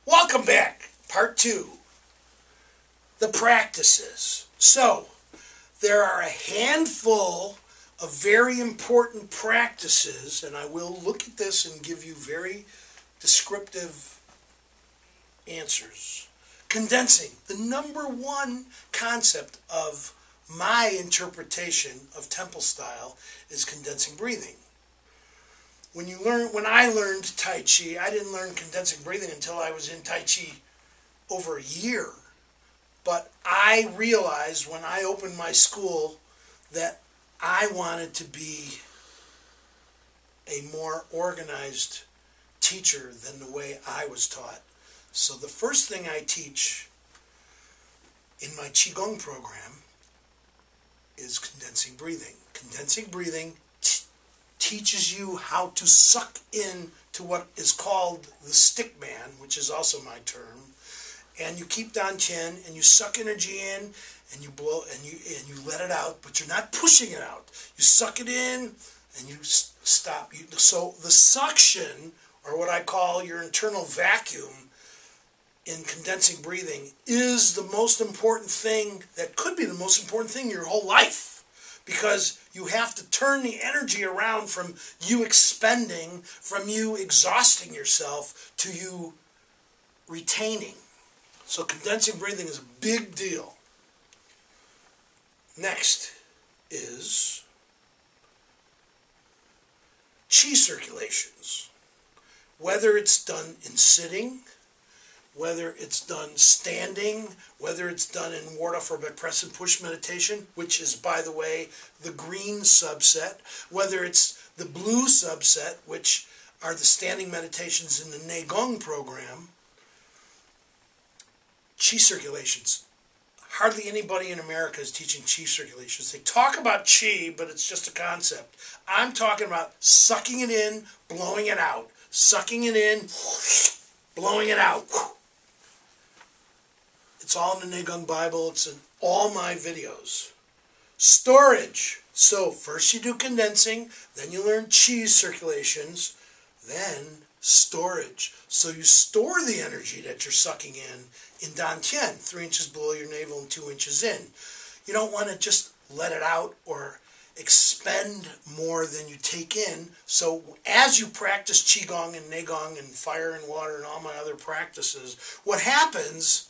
Welcome back, part 2, the practices. So, there are a handful of very important practices, and I will look at this and give you very descriptive answers. Condensing, the number one concept of my interpretation of temple style is condensing breathing. When I learned Tai Chi, I didn't learn condensing breathing until I was in Tai Chi over a year. But I realized when I opened my school that I wanted to be a more organized teacher than the way I was taught. So the first thing I teach in my Qigong program is condensing breathing. Condensing breathing teaches you how to suck in to what is called the stick man, which is also my term. And you keep Dan Qian and you suck energy in and you blow and you let it out, but you're not pushing it out. You suck it in and you stop. So the suction, or what I call your internal vacuum in condensing breathing, is the most important thing, that could be the most important thing in your whole life. Because you have to turn the energy around from you expending, from you exhausting yourself, to you retaining. So condensing breathing is a big deal. Next is Qi circulations. Whether it's done in sitting, whether it's done standing, whether it's done in ward off or by press and push meditation, which is, by the way, the green subset, whether it's the blue subset, which are the standing meditations in the Neigong program, Qi circulations. Hardly anybody in America is teaching Qi circulations. They talk about Qi, but it's just a concept. I'm talking about sucking it in, blowing it out. Sucking it in, blowing it out. It's all in the Neigong Bible. It's in all my videos. Storage. So first you do condensing, then you learn Qi circulations, then storage. So you store the energy that you're sucking in Dantian, 3 inches below your navel and 2 inches in. You don't want to just let it out or expend more than you take in. So as you practice Qigong and Neigong and fire and water and all my other practices, what happens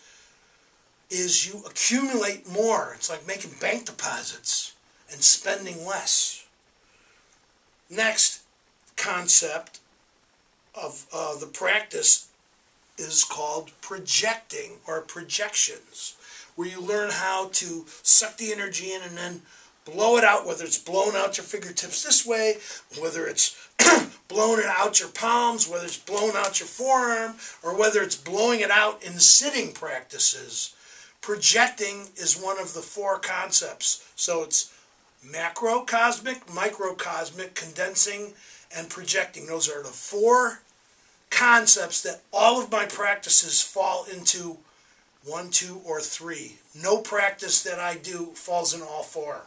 is you accumulate more. It's like making bank deposits and spending less. Next concept of the practice is called projecting, or projections, where you learn how to suck the energy in and then blow it out, whether it's blowing out your fingertips this way, whether it's blowing it out your palms, whether it's blowing out your forearm, or whether it's blowing it out in sitting practices. Projecting is one of the 4 concepts. So it's macrocosmic, microcosmic, condensing, and projecting. Those are the 4 concepts that all of my practices fall into 1, 2, or 3. No practice that I do falls in all 4.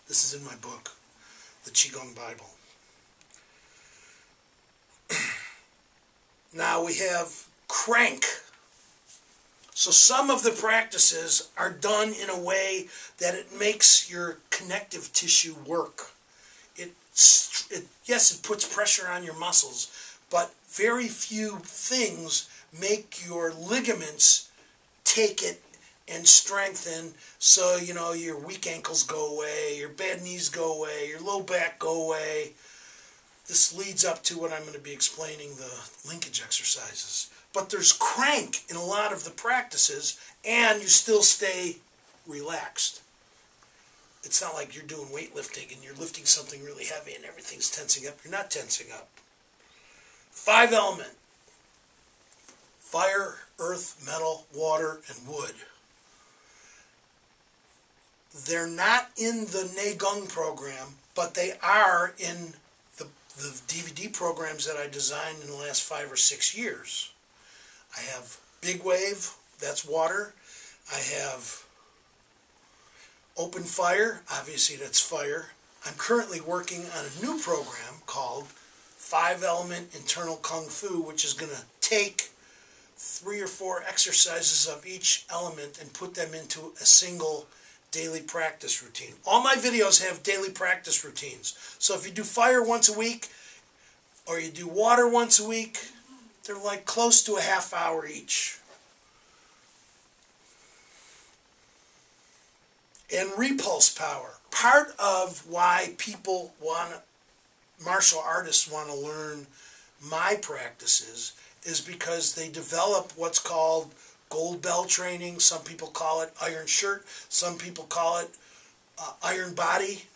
This is in my book, the Qigong Bible. Now we have crank. So some of the practices are done in a way that it makes your connective tissue work. Yes, it puts pressure on your muscles, but very few things make your ligaments take it and strengthen. So, your weak ankles go away, your bad knees go away, your low back go away. This leads up to what I'm going to be explaining, the linkage exercises. But there's crank in a lot of the practices, and you still stay relaxed. It's not like you're doing weightlifting and you're lifting something really heavy and everything's tensing up. You're not tensing up. 5 element. Fire, earth, metal, water, and wood. They're not in the Neigong program, but they are in the DVD programs that I designed in the last 5 or 6 years. I have Big Wave, that's water. I have Open Fire, obviously that's fire. I'm currently working on a new program called 5-Element Internal Kung Fu, which is going to take 3 or 4 exercises of each element and put them into a single daily practice routine. All my videos have daily practice routines. So if you do fire once a week or you do water once a week, they're like close to a half hour each. And repulse power. Part of why people martial artists want to learn my practices is because they develop what's called gold belt training. Some people call it iron shirt. Some people call it iron body.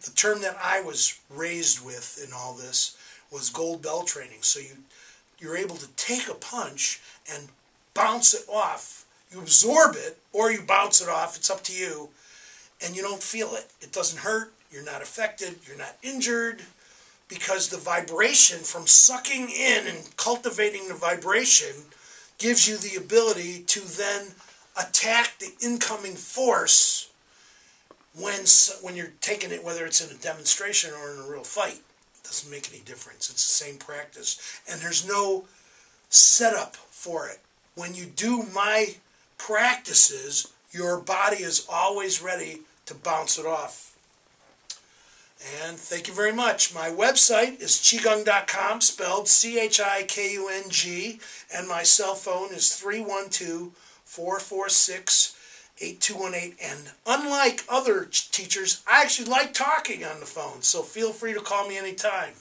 The term that I was raised with in all this was gold belt training. So you're able to take a punch and bounce it off. You absorb it or you bounce it off. It's up to you. And you don't feel it. It doesn't hurt. You're not affected. You're not injured. Because the vibration from sucking in and cultivating the vibration gives you the ability to then attack the incoming force when you're taking it, whether it's in a demonstration or in a real fight. It doesn't make any difference. It's the same practice. And there's no setup for it. When you do my practices, your body is always ready to bounce it off. And thank you very much. My website is qigong.com, spelled C-H-I-K-U-N-G, and my cell phone is 312-446-8218. And unlike other teachers, I actually like talking on the phone, so feel free to call me anytime.